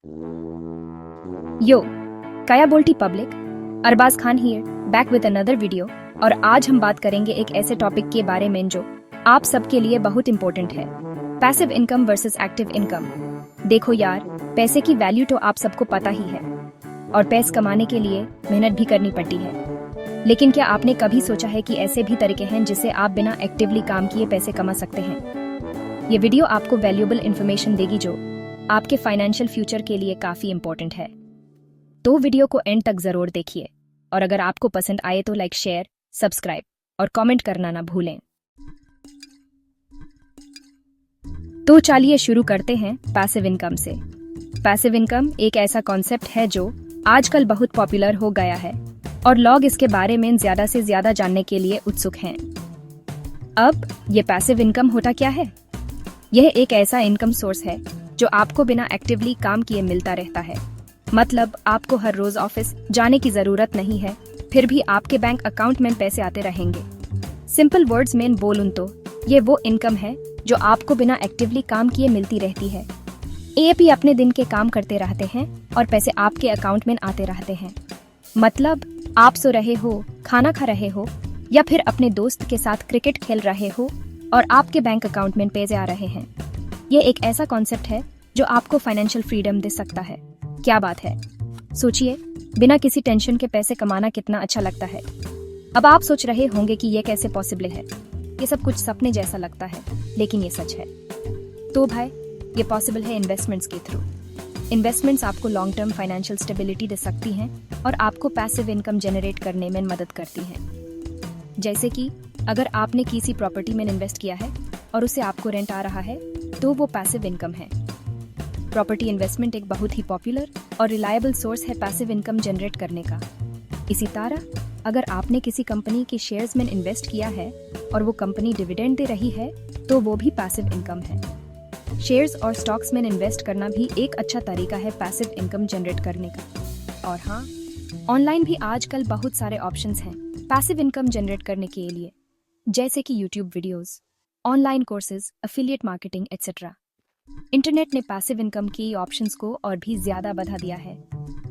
यो काया बोल्टी public, Arbaaz Khan here, back with another video. और आज हम बात करेंगे एक ऐसे टॉपिक के बारे में जो आप सबके लिए बहुत इंपॉर्टेंट है, passive income versus active income. देखो यार, पैसे की वैल्यू तो आप सबको पता ही है और पैसे कमाने के लिए मेहनत भी करनी पड़ती है। लेकिन क्या आपने कभी सोचा है कि ऐसे भी तरीके हैं जिससे आप बिना एक्टिवली काम किए पैसे कमा सकते हैं? ये वीडियो आपको वैल्यूएबल इन्फॉर्मेशन देगी जो आपके फाइनेंशियल फ्यूचर के लिए काफी इंपॉर्टेंट है। तो वीडियो को एंड तक जरूर देखिए और अगर आपको पसंद आए तो लाइक, शेयर, सब्सक्राइब और कमेंट करना ना भूलें। तो चलिए शुरू करते हैं पैसिव इनकम से। पैसिव इनकम एक ऐसा कॉन्सेप्ट है जो आजकल बहुत पॉपुलर हो गया है और लोग इसके बारे में ज्यादा से ज्यादा जानने के लिए उत्सुक हैं। अब ये पैसिव इनकम होता क्या है? यह एक ऐसा इनकम सोर्स है जो आपको बिना एक्टिवली काम किए मिलता रहता है। मतलब आपको हर रोज ऑफिस जाने की जरूरत नहीं है, फिर भी आपके बैंक अकाउंट में पैसे आते रहेंगे। सिंपल वर्ड्स में बोलूं तो ये वो इनकम है जो आपको बिना एक्टिवली काम किए मिलती रहती है। एएपी अपने दिन के काम करते रहते हैं और पैसे आपके अकाउंट में आते रहते हैं। मतलब आप सो रहे हो, खाना खा रहे हो या फिर अपने दोस्त के साथ क्रिकेट खेल रहे हो और आपके बैंक अकाउंट में पैसे आ रहे हैं। ये एक ऐसा कॉन्सेप्ट है जो आपको फाइनेंशियल फ्रीडम दे सकता है। क्या बात है, सोचिए, बिना किसी टेंशन के पैसे कमाना कितना अच्छा लगता है। अब आप सोच रहे होंगे कि ये कैसे पॉसिबल है, ये सब कुछ सपने जैसा लगता है, लेकिन ये सच है। तो भाई, ये पॉसिबल है इन्वेस्टमेंट्स के थ्रू। इन्वेस्टमेंट्स आपको लॉन्ग टर्म फाइनेंशियल स्टेबिलिटी दे सकती हैं और आपको पैसिव इनकम जनरेट करने में मदद करती हैं। जैसे कि अगर आपने किसी प्रॉपर्टी में इन्वेस्ट किया है और उसे आपको रेंट आ रहा है तो वो पैसिव इनकम है। प्रॉपर्टी इन्वेस्टमेंट एक बहुत ही पॉपुलर और रिलायबल सोर्स है पैसिव इनकम जनरेट करने का। इसी तरह अगर आपने किसी कंपनी के शेयर्स में इन्वेस्ट किया है और वो कंपनी डिविडेंड दे रही है तो वो भी पैसिव इनकम है। शेयर्स और स्टॉक्स में इन्वेस्ट करना भी एक अच्छा तरीका है पैसिव इनकम जनरेट करने का। और हाँ, ऑनलाइन भी आजकल बहुत सारे ऑप्शंस हैं पैसिव इनकम जनरेट करने के लिए, जैसे कि YouTube videos, online courses, affiliate marketing etcetera. Internet ने पैसिव इनकम की ऑप्शंस को और भी ज्यादा बढ़ा दिया है।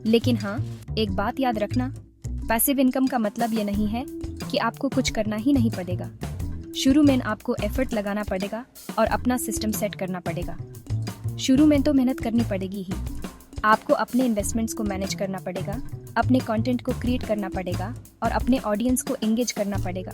लेकिन हाँ, एक बात याद रखना, पैसिव इनकम का मतलब ये नहीं है कि आपको कुछ करना ही नहीं पड़ेगा। शुरू में आपको एफर्ट लगाना पड़ेगा और अपना सिस्टम सेट करना पड़ेगा। शुरू में तो मेहनत करनी पड़ेगी ही। आपको अपने इन्वेस्टमेंट्स को मैनेज करना पड़ेगा, अपने कंटेंट को क्रिएट करना पड़ेगा और अपने ऑडियंस को एंगेज करना पड़ेगा।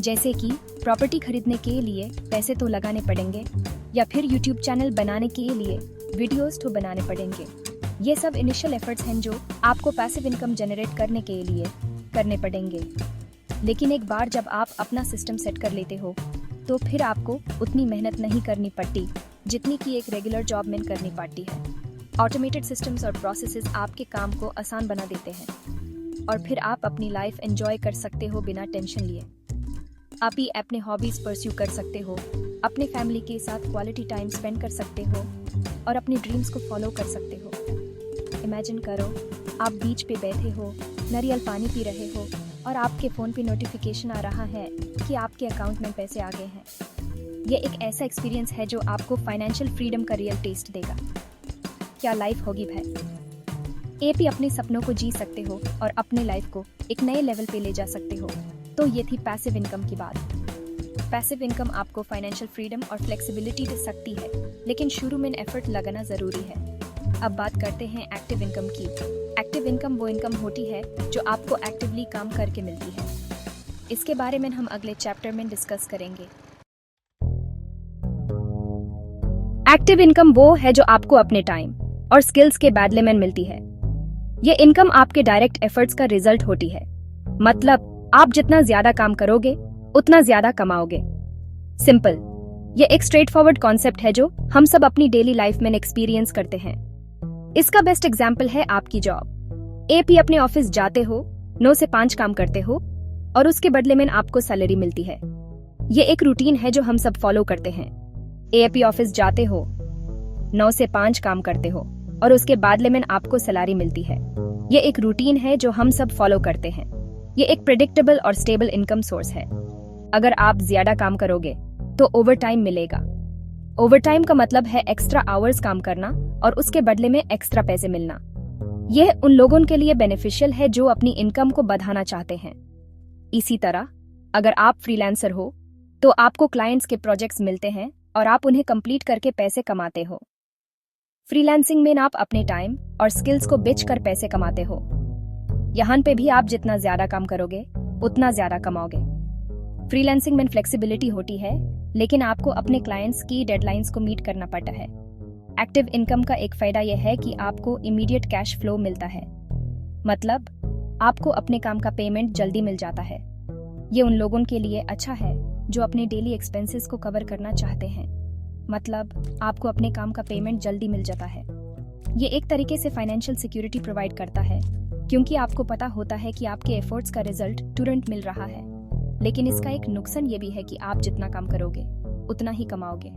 जैसे कि प्रॉपर्टी खरीदने के लिए पैसे तो लगाने पड़ेंगे या फिर यूट्यूब चैनल बनाने के लिए वीडियोस तो बनाने पड़ेंगे। ये सब इनिशियल एफर्ट्स हैं जो आपको पैसिव इनकम जनरेट करने के लिए करने पड़ेंगे। लेकिन एक बार जब आप अपना सिस्टम सेट कर लेते हो तो फिर आपको उतनी मेहनत नहीं करनी पड़ती जितनी कि एक रेगुलर जॉब में करनी पड़ती है। ऑटोमेटेड सिस्टम्स और प्रोसेसेस आपके काम को आसान बना देते हैं और फिर आप अपनी लाइफ एंजॉय कर सकते हो बिना टेंशन लिए। आप ही अपने हॉबीज परस्यू कर सकते हो, अपने फैमिली के साथ क्वालिटी टाइम स्पेंड कर सकते हो और अपने ड्रीम्स को फॉलो कर सकते हो। इमेजिन करो, आप बीच पे बैठे हो, नारियल पानी पी रहे हो और आपके फ़ोन पे नोटिफिकेशन आ रहा है कि आपके अकाउंट में पैसे आ गए हैं। ये एक ऐसा एक्सपीरियंस है जो आपको फाइनेंशियल फ्रीडम का रियल टेस्ट देगा। क्या लाइफ होगी भाई। आप अपने सपनों को जी सकते हो और अपने लाइफ को एक नए लेवल पे ले जा सकते हो। तो ये थी पैसिव इनकम की बात। पैसिव इनकम आपको फाइनेंशियल फ्रीडम और फ्लेक्सिबिलिटी दे सकती है, लेकिन शुरू में एफर्ट लगाना जरूरी है। अब बात करते हैं एक्टिव इनकम की। एक्टिव इनकम वो इनकम होती है जो आपको एक्टिवली काम करके मिलती है। इसके बारे में हम अगले चैप्टर में डिस्कस करेंगे। एक्टिव इनकम वो है जो आपको अपने टाइम और स्किल्स के बदले में मिलती है। ये इनकम आपके डायरेक्ट एफर्ट्स का रिजल्ट होती है। मतलब आप जितना ज्यादा काम करोगे उतना ज्यादा कमाओगे। सिंपल, ये एक स्ट्रेट फॉरवर्ड कॉन्सेप्ट है जो हम सब अपनी डेली लाइफ में एक्सपीरियंस करते हैं। इसका बेस्ट एग्जाम्पल है आपकी जॉब। आप अपने ऑफिस जाते हो, 9 से 5 काम करते हो और उसके बदले में आपको सैलरी मिलती है। ये एक रूटीन है जो हम सब फॉलो करते हैं। आप ऑफिस जाते हो, 9 से 5 काम करते हो और उसके बदले में आपको सैलरी मिलती है। ये एक रूटीन है जो हम सब फॉलो करते हैं। ये एक प्रेडिक्टेबल और स्टेबल इनकम सोर्स है। अगर आप ज्यादा काम करोगे तो ओवर टाइम मिलेगा ओवरटाइम का मतलब है एक्स्ट्रा आवर्स काम करना और उसके बदले में एक्स्ट्रा पैसे मिलना। यह उन लोगों के लिए बेनिफिशियल है जो अपनी इनकम को बढ़ाना चाहते हैं। इसी तरह अगर आप फ्रीलांसर हो तो आपको क्लाइंट्स के प्रोजेक्ट्स मिलते हैं और आप उन्हें कंप्लीट करके पैसे कमाते हो। फ्रीलांसिंग में आप अपने टाइम और स्किल्स को बेचकर पैसे कमाते हो। यहाँ पे भी आप जितना ज्यादा काम करोगे उतना ज्यादा कमाओगे। फ्रीलांसिंग में फ्लेक्सिबिलिटी होती है, लेकिन आपको अपने क्लाइंट्स की डेडलाइंस को मीट करना पड़ता है। एक्टिव इनकम का एक फायदा यह है कि आपको इमीडिएट कैश फ्लो मिलता है, मतलब आपको अपने काम का पेमेंट जल्दी मिल जाता है। ये उन लोगों के लिए अच्छा है जो अपने डेली एक्सपेंसेस को कवर करना चाहते हैं, मतलब आपको अपने काम का पेमेंट जल्दी मिल जाता है। ये एक तरीके से फाइनेंशियल सिक्योरिटी प्रोवाइड करता है, क्योंकि आपको पता होता है कि आपके एफर्ट्स का रिजल्ट तुरंत मिल रहा है। लेकिन इसका एक नुकसान ये भी है कि आप जितना काम करोगे उतना ही कमाओगे।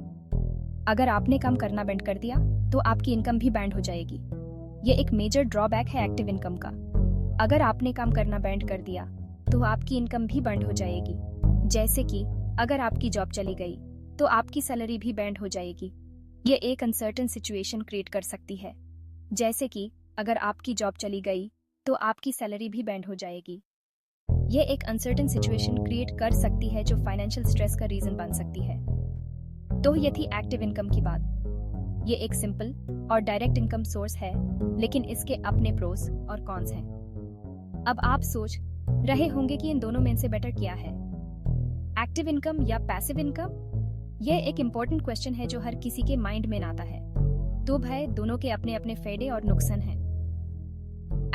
अगर आपने काम करना बंद कर दिया तो आपकी इनकम भी बैंड हो जाएगी। ये एक मेजर ड्रॉबैक है एक्टिव इनकम का। अगर आपने काम करना बंद कर दिया तो आपकी इनकम भी बंद हो जाएगी। जैसे कि अगर आपकी जॉब चली गई तो आपकी सैलरी भी बैंड हो जाएगी। ये एक अनसर्टेन सिचुएशन क्रिएट कर सकती है। जैसे कि अगर आपकी जॉब चली गई तो आपकी सैलरी भी बैंड हो जाएगी। ये एक अनसर्टेन सिचुएशन क्रिएट कर सकती है जो फाइनेंशियल स्ट्रेस का रीजन बन सकती है। तो ये थी एक्टिव इनकम की बात। ये एक सिंपल और डायरेक्ट इनकम सोर्स है, लेकिन इसके अपने प्रोस और कॉन्स हैं। अब आप सोच रहे होंगे कि इन दोनों में से बेटर क्या है, एक्टिव इनकम या पैसिव इनकम? यह एक इम्पोर्टेंट क्वेश्चन है जो हर किसी के माइंड में आता है। तो भाई दोनों के अपने अपने फायदे और नुकसान हैं।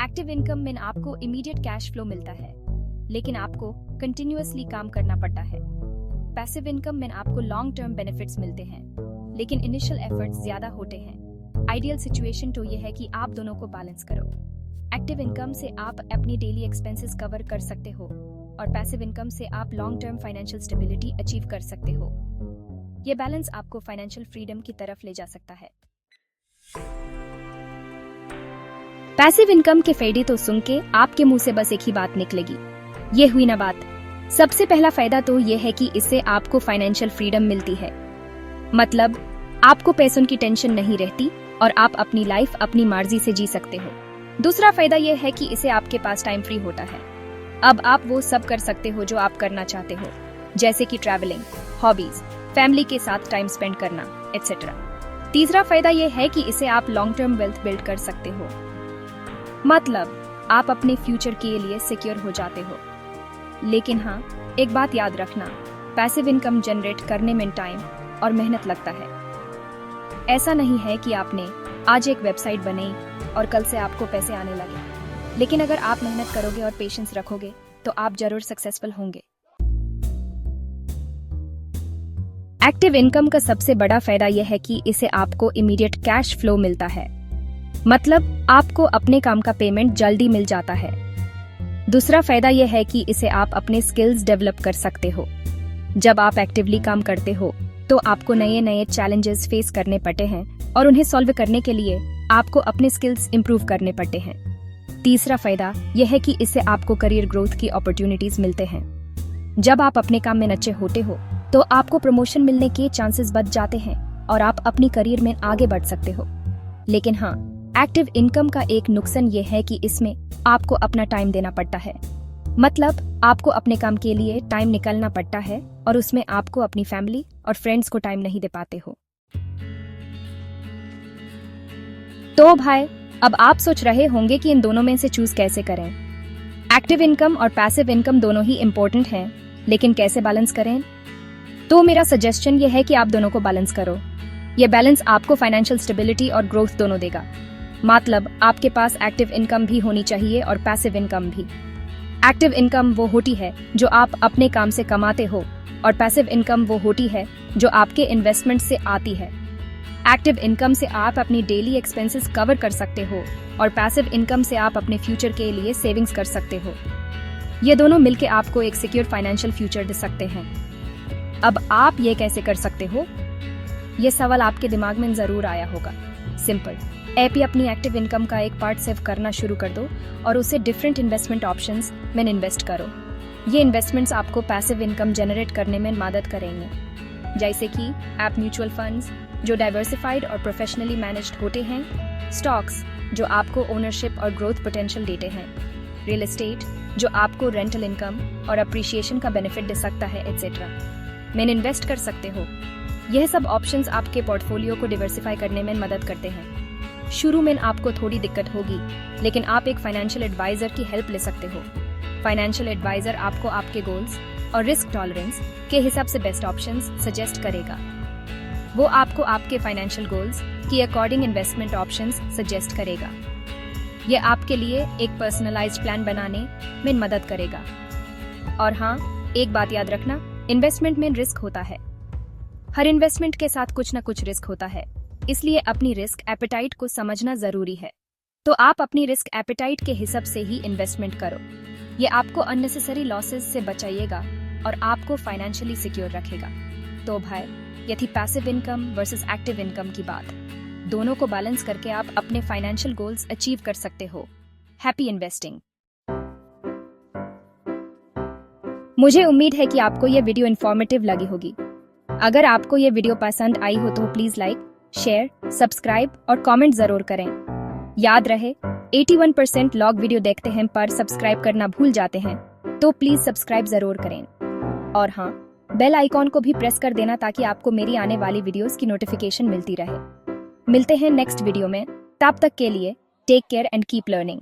एक्टिव इनकम में आपको इमीडिएट कैश फ्लो मिलता है, लेकिन आपको कंटिन्यूअसली काम करना पड़ता है। पैसिव इनकम में आपको लॉन्ग टर्म बेनिफिट्स मिलते हैं, लेकिन इनिशियल एफर्ट्स ज्यादा होते हैं। आइडियल सिचुएशन तो यह है कि आप दोनों को बैलेंस करो। एक्टिव इनकम से आप अपनी डेली एक्सपेंसेस कवर कर सकते हो और पैसिव इनकम से आप long term financial stability achieve कर सकते हो। ये बैलेंस आपको फाइनेंशियल फ्रीडम की तरफ ले जा सकता है। पैसिव इनकम के फायदे तो सुन के आपके मुंह से बस एक ही बात निकलेगी, ये हुई ना बात। सबसे पहला फायदा तो ये है कि इससे आपको फाइनेंशियल फ्रीडम मिलती है, मतलब आपको पैसों की टेंशन नहीं रहती और आप अपनी लाइफ अपनी मर्जी से जी सकते हो। दूसरा फायदा ये है कि इससे आपके पास टाइम फ्री होता है। अब आप वो सब कर सकते हो जो आप करना चाहते हो, जैसे कि ट्रैवलिंग, हॉबीज, फैमिली के साथ टाइम स्पेंड करना, एटसेट्रा। तीसरा फायदा ये है कि इससे आप लॉन्ग टर्म वेल्थ बिल्ड कर सकते हो, मतलब आप अपने फ्यूचर के लिए सिक्योर हो जाते हो। लेकिन हाँ, एक बात याद रखना, पैसिव इनकम जनरेट करने में टाइम और मेहनत लगता है। ऐसा नहीं है कि आपने आज एक वेबसाइट बनाई और कल से आपको पैसे आने लगे, लेकिन अगर आप मेहनत करोगे और पेशेंस रखोगे तो आप जरूर सक्सेसफुल होंगे। एक्टिव इनकम का सबसे बड़ा फायदा यह है कि इसे आपको इमीडिएट कैश फ्लो मिलता है, मतलब आपको अपने काम का पेमेंट जल्दी मिल जाता है। दूसरा फायदा यह है कि इसे आप अपने स्किल्स डेवलप कर सकते हो। जब आप एक्टिवली काम करते हो तो आपको नए नए चैलेंजेस फेस करने पड़ते हैं और उन्हें सॉल्व करने के लिए आपको अपने स्किल्स इंप्रूव करने पड़ते हैं। तीसरा फायदा यह है कि इससे आपको करियर ग्रोथ की अपॉर्चुनिटीज मिलते हैं। जब आप अपने काम में अच्छे होते हो तो आपको प्रमोशन मिलने के चांसेस बढ़ जाते हैं और आप अपनी करियर में आगे बढ़ सकते हो। लेकिन हाँ, एक्टिव इनकम का एक नुकसान ये है कि इसमें आपको अपना टाइम देना पड़ता है, मतलब आपको अपने काम के लिए टाइम निकालना पड़ता है और उसमें आपको अपनी फैमिली और फ्रेंड्स को टाइम नहीं दे पाते हो। तो भाई, अब आप सोच रहे होंगे कि इन दोनों में से चूज कैसे करें। एक्टिव इनकम और पैसिव इनकम दोनों ही इम्पोर्टेंट हैं, लेकिन कैसे बैलेंस करें? तो मेरा सजेशन ये है कि आप दोनों को बैलेंस करो। ये बैलेंस आपको फाइनेंशियल स्टेबिलिटी और ग्रोथ दोनों देगा, मतलब आपके पास एक्टिव इनकम भी होनी चाहिए और पैसिव इनकम भी। एक्टिव इनकम वो होती है जो आप अपने काम से कमाते हो और पैसिव इनकम वो होती है जो आपके इन्वेस्टमेंट से आती है। एक्टिव इनकम से आप अपनी डेली एक्सपेंसेस कवर कर सकते हो और पैसिव इनकम से आप अपने फ्यूचर के लिए सेविंग्स कर सकते हो। ये दोनों मिलकर आपको एक सिक्योर फाइनेंशियल फ्यूचर दे सकते हैं। अब आप ये कैसे कर सकते हो? ये सवाल आपके दिमाग में जरूर आया होगा। सिंपल, आप ही अपनी एक्टिव इनकम का एक पार्ट सेव करना शुरू कर दो और उसे डिफरेंट इन्वेस्टमेंट ऑप्शंस में इन्वेस्ट करो। ये इन्वेस्टमेंट्स आपको पैसिव इनकम जनरेट करने में मदद करेंगे। जैसे कि ऐप म्यूचुअल फंड्स जो डाइवर्सिफाइड और प्रोफेशनली मैनेज्ड होते हैं, स्टॉक्स जो आपको ओनरशिप और ग्रोथ पोटेंशियल देते हैं, रियल एस्टेट जो आपको रेंटल इनकम और अप्रिशिएशन का बेनिफिट दे सकता है, एटसेट्रा में इन्वेस्ट कर सकते हो। यह सब ऑप्शंस आपके पोर्टफोलियो को डिवर्सिफाई करने में मदद करते हैं। शुरू में आपको थोड़ी दिक्कत होगी, लेकिन आप एक फाइनेंशियल एडवाइजर की हेल्प ले सकते हो। फाइनेंशियल एडवाइजर आपको आपके गोल्स और रिस्क टॉलरेंस के हिसाब से बेस्ट ऑप्शंस सजेस्ट करेगा। वो आपको आपके फाइनेंशियल गोल्स की अकॉर्डिंग इन्वेस्टमेंट ऑप्शंस सजेस्ट करेगा। ये आपके लिए एक पर्सनलाइज्ड प्लान बनाने में मदद करेगा। और हाँ, एक बात याद रखना, इन्वेस्टमेंट में रिस्क होता है। हर इन्वेस्टमेंट के साथ कुछ न कुछ रिस्क होता है, इसलिए अपनी रिस्क एपेटाइट को समझना जरूरी है। तो आप अपनी रिस्क एपेटाइट के हिसाब से ही इन्वेस्टमेंट करो। ये आपको अननेसेसरी लॉसेस से बचाएगा और आपको फाइनेंशियली सिक्योर रखेगा। तो भाई, ये थी passive income versus active income की बात। दोनों को बैलेंस करके आप अपने फाइनेंशियल गोल्स अचीव कर सकते हो। Happy investing. मुझे उम्मीद है कि आपको यह वीडियो इन्फॉर्मेटिव लगी होगी। अगर आपको यह वीडियो पसंद आई हो तो प्लीज लाइक, शेयर, सब्सक्राइब और कमेंट जरूर करें। याद रहे, 81% लोग वीडियो देखते हैं पर सब्सक्राइब करना भूल जाते हैं, तो प्लीज सब्सक्राइब जरूर करें। और हाँ, बेल आइकॉन को भी प्रेस कर देना ताकि आपको मेरी आने वाली वीडियोस की नोटिफिकेशन मिलती रहे। मिलते हैं नेक्स्ट वीडियो में, तब तक के लिए take care and keep learning.